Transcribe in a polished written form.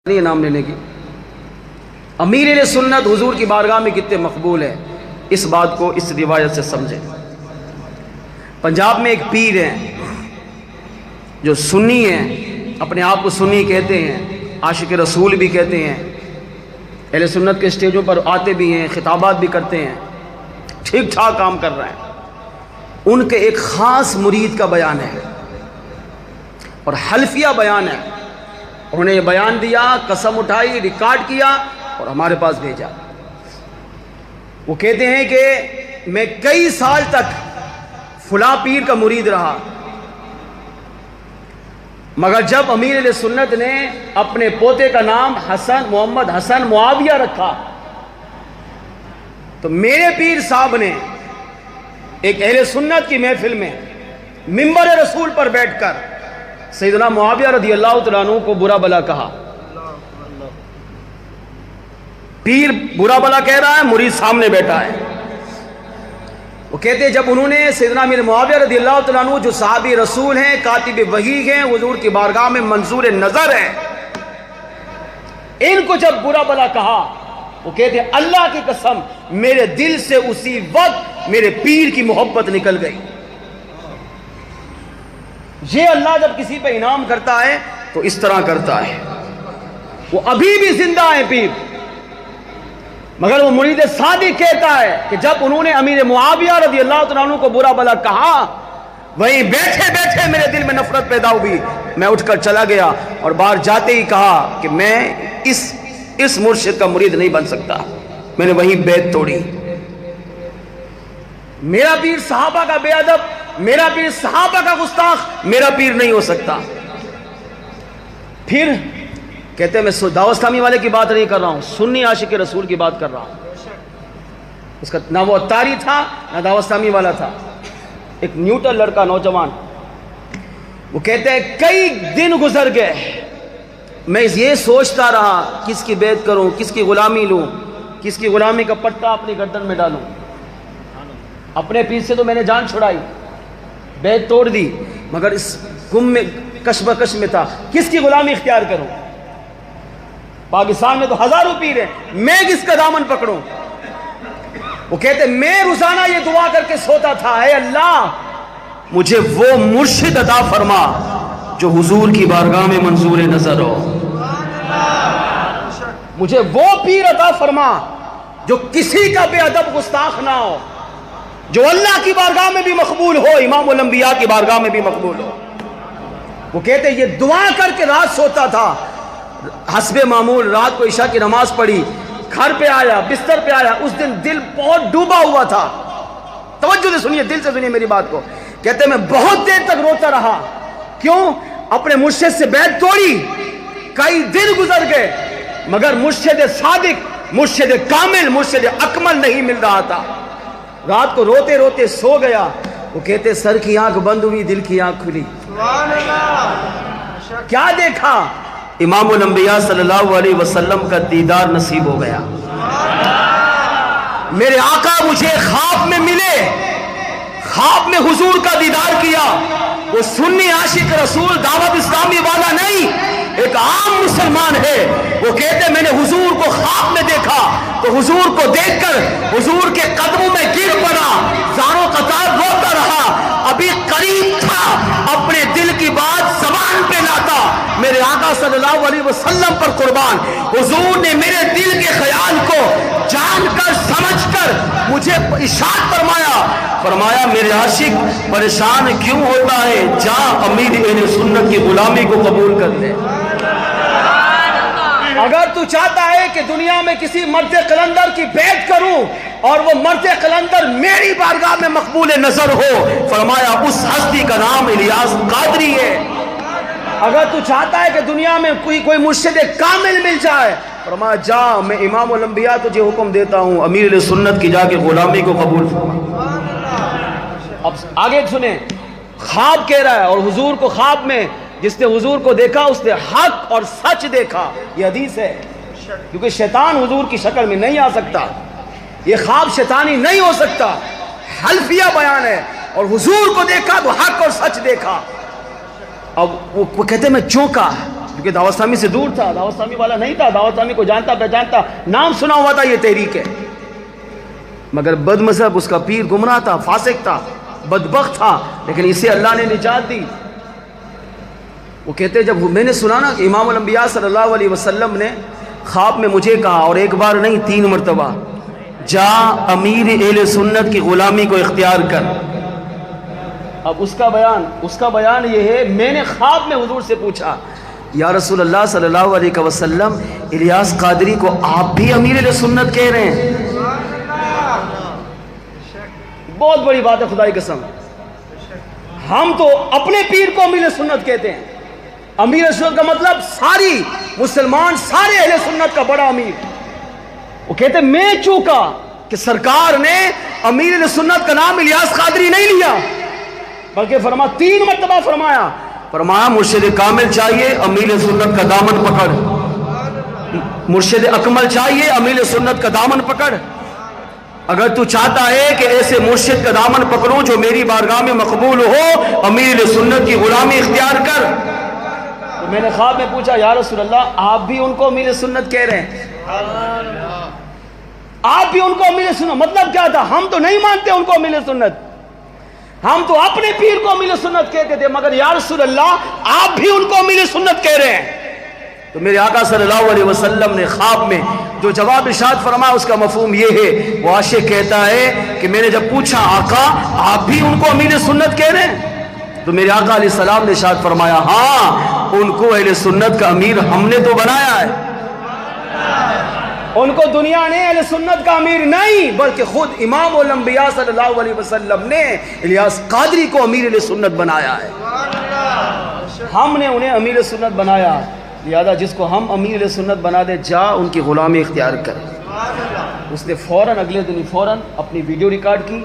نہیں نام لینے کی۔ امیر سنت حضور کی بارگاہ میں کتنے مقبول ہیں، اس بات کو اس روایت سے سمجھیں۔ پنجاب میں ایک پیر ہیں جو سنی ہیں، اپنے آپ کو سنی کہتے ہیں، عاشق رسول بھی کہتے ہیں، اہل سنت کے اسٹیجوں پر آتے بھی ہیں، خطابات بھی کرتے ہیں، ٹھیک ٹھاک کام کر رہے ہیں۔ ان کے ایک خاص مرید کا بیان ہے اور حلفیہ بیان ہے۔ انہوں نے یہ بیان دیا، قسم اٹھائی، ریکارڈ کیا اور ہمارے پاس بھیجا۔ وہ کہتے ہیں کہ میں کئی سال تک فلاں پیر کا مرید رہا، مگر جب امیر اہل سنت نے اپنے پوتے کا نام محمد حسن معاویہ رکھا تو میرے پیر صاحب نے ایک اہل سنت کی محفل میں منبر رسول پر بیٹھ کر سیدنا معاویہ رضی اللہ تعالیٰ عنہ کو برا بلا کہا۔ پیر برا بلا کہہ رہا ہے، مرید سامنے بیٹھا ہے۔ وہ کہتے ہیں جب انہوں نے سیدنا امیر معاویہ رضی اللہ تعالیٰ عنہ جو صحابی رسول ہیں، کاتب وحی ہیں، حضور کی بارگاہ میں منظور نظر ہیں، ان کو جب برا بلا کہا، وہ کہتے ہیں اللہ کی قسم میرے دل سے اسی وقت میرے پیر کی محبت نکل گئی۔ یہ اللہ جب کسی پہ انعام کرتا ہے تو اس طرح کرتا ہے۔ وہ ابھی بھی زندہ ہیں پیر، مگر وہ مرید صادق کہتا ہے کہ جب انہوں نے امیر معاویہ رضی اللہ تعالیٰ عنہ کو برا بلا کہا، وہیں بیٹھے بیٹھے میرے دل میں نفرت پیدا ہوئی، میں اٹھ کر چلا گیا اور باہر جاتے ہی کہا کہ میں اس مرشد کا مرید نہیں بن سکتا۔ میں نے وہیں بیعت توڑی۔ میرا پیر صحابہ کا بے ادب، میرا پیر صحابہ کا گستاخ میرا پیر نہیں ہو سکتا۔ پھر کہتے ہیں میں دعوت اسلامی والے کی بات نہیں کر رہا ہوں، سنی عاشق رسول کی بات کر رہا ہوں۔ اس کا نہ وہ اتاری تھا نہ دعوت اسلامی والا تھا، ایک نیوٹرل لڑکا نوجوان۔ وہ کہتے ہیں کئی دن گزر گئے، میں یہ سوچتا رہا کس کی بیعت کروں، کس کی غلامی لوں، کس کی غلامی کا پٹا اپنی گردن میں ڈالوں۔ اپنے پیر سے تو میں نے جان چھڑائی، بیعت توڑ دی، مگر اس گم میں کش بکش میں تھا، کس کی غلامی اختیار کروں؟ پاکستان میں تو ہزاروں پیر ہیں، میں کس کا دامن پکڑوں؟ وہ کہتے میں روزانہ یہ دعا کر کے سوتا تھا، اے اللہ مجھے وہ مرشد عطا فرما جو حضور کی بارگاہ میں منظور نظر ہو، مجھے وہ پیر عطا فرما جو کسی کا بے ادب گستاخ نہ ہو، جو اللہ کی بارگاہ میں بھی مقبول ہو، امام الانبیاء کی بارگاہ میں بھی مقبول ہو۔ وہ کہتے یہ دعا کر کے رات سوتا تھا، حسب معمول رات کو عشاء کی نماز پڑھی، گھر پہ آیا، بستر پہ آیا، اس دن دل بہت ڈوبا ہوا تھا۔ توجہ سے سنیے، دل سے سنیے میری بات کو۔ کہتے میں بہت دیر تک روتا رہا، کیوں؟ اپنے مرشد سے بیعت توڑی، کئی دن گزر گئے مگر مرشد صادق، مرشد کامل، مرشد اکمل نہیں مل رہا تھا۔ رات کو روتے روتے سو گیا۔ وہ کہتے سر کی آنکھ بند ہوئی، دل کی آنکھ کھلی۔ کیا دیکھا؟ امام الانبیاء صلی اللہ علیہ وسلم کا دیدار نصیب ہو گیا۔ میرے آقا مجھے خواب میں ملے، خواب میں حضور کا دیدار کیا۔ وہ سنی عاشق رسول دعوت اسلامی والا نہیں، ایک عام مسلمان ہے۔ وہ کہتے میں نے حضور کو خواب میں دیکھا تو حضور کو دیکھ کر حضور کے قدموں میں گر پڑا، زاروں قطار روتا رہا۔ ابھی قریب تھا اپنے دل کی بات زبان پہ لاتا، میرے آقا صلی اللہ علیہ وسلم پر قربان، حضور نے میرے دل کے خیال کو جان کر سمجھ کر مجھے ارشاد فرمایا میرے عاشق پریشان کیوں ہوتا ہے، جا امیر اہل سنت کی غلامی کو قبول کر لے۔ اگر تو چاہتا ہے کہ دنیا میں کسی مرد قلندر کی بیعت کروں اور وہ مرد قلندر میری بارگاہ میں مقبول نظر ہو، فرمایا اس ہستی کا نام الیاس قادری ہے۔ اگر تو چاہتا ہے کہ دنیا میں کوئی مرشد کامل مل جائے، فرمایا جا میں امام الانبیاء تجھے حکم دیتا ہوں، امیر اہل سنت کی جا کے غلامی کو قبول فرما۔ اب آگے سنیں، خواب کہہ رہا ہے اور حضور کو خواب میں جس نے حضور کو دیکھا اس نے حق اور سچ دیکھا، یہ حدیث ہے، کیونکہ شیطان حضور کی شکل میں نہیں آ سکتا، یہ خواب شیطانی نہیں ہو سکتا، حلفیہ بیان ہے، اور حضور کو دیکھا تو حق اور سچ دیکھا۔ اب وہ کہتے میں چونکا، کیونکہ دعوت اسلامی سے دور تھا، دعوت اسلامی والا نہیں تھا، دعوت اسلامی کو جانتا پہچانتا، نام سنا ہوا تھا یہ تحریک ہے، مگر بد مذہب، اس کا پیر گمراہ تھا، فاسق تھا، بدبخت تھا، لیکن اسے اللہ نے نجات دی۔ وہ کہتے جب میں نے سنا نا کہ امام الانبیاء صلی اللہ علیہ وسلم نے خواب میں مجھے کہا، اور ایک بار نہیں 3 مرتبہ، جا امیر اہل سنت کی غلامی کو اختیار کر۔ اب اس کا بیان یہ ہے، میں نے خواب میں حضور سے پوچھا یا رسول اللہ صلی اللہ علیہ وسلم، الیاس قادری کو آپ بھی امیر اہل سنت کہہ رہے ہیں؟ بہت بڑی بات ہے، خدا کی قسم، ہم تو اپنے پیر کو امیر سنت کہتے ہیں۔ امیر سنت کا مطلب ساری مسلمان، سارے اہل سنت کا بڑا امیر۔ وہ کہتے ہیں میں چوکا کہ سرکار نے امیر اہل سنت کا نام الیاس قادری نہیں لیا، بلکہ 3 مرتبہ فرمایا مرشد کامل چاہیے امیر سنت کا دامن پکڑ، مرشد اکمل چاہیے امیر سنت کا دامن پکڑ۔ اگر تو چاہتا ہے کہ ایسے مرشد کا دامن پکڑوں جو میری بارگاہ میں مقبول ہو، امیر سنت کی غلامی اختیار کر۔ تو میں نے خواب میں پوچھا یا رسول اللہ آپ بھی ان کو امیر سنت کہہ رہے ہیں؟ آپ بھی ان کو امیر سنت، مطلب کیا تھا؟ ہم تو نہیں مانتے ان کو امیر سنت، ہم تو اپنے پیر کو امیر سنت کہتے تھے، مگر یا رسول اللہ آپ بھی ان کو امیر سنت کہہ رہے ہیں۔ تو میرے آقا صلی اللہ علیہ وسلم نے خواب میں جو جواب ارشاد فرمایا اس کا مفہوم یہ ہے، وہ عاشق کہتا ہے کہ میں نے جب پوچھا آقا آپ بھی ان کو امیر سنت کہہ رہے ہیں، تو میرے آقا علیہ السلام نے ارشاد فرمایا ہاں ان کو اہل سنت کا امیر ہم نے تو بنایا ہے، ان کو دنیا نے اہل سنت کا امیر نہیں بلکہ خود امام الانبیاء صلی اللہ علیہ وسلم نے الیاس قادری کو امیر اہل سنت بنایا ہے، ہم نے انہیں امیر سنت بنایا، لہذا جس کو ہم امیر اہل سنت بنا دے جا ان کی غلامی اختیار کرے۔ اس نے فوراً اگلے دن اپنی ویڈیو ریکارڈ کی،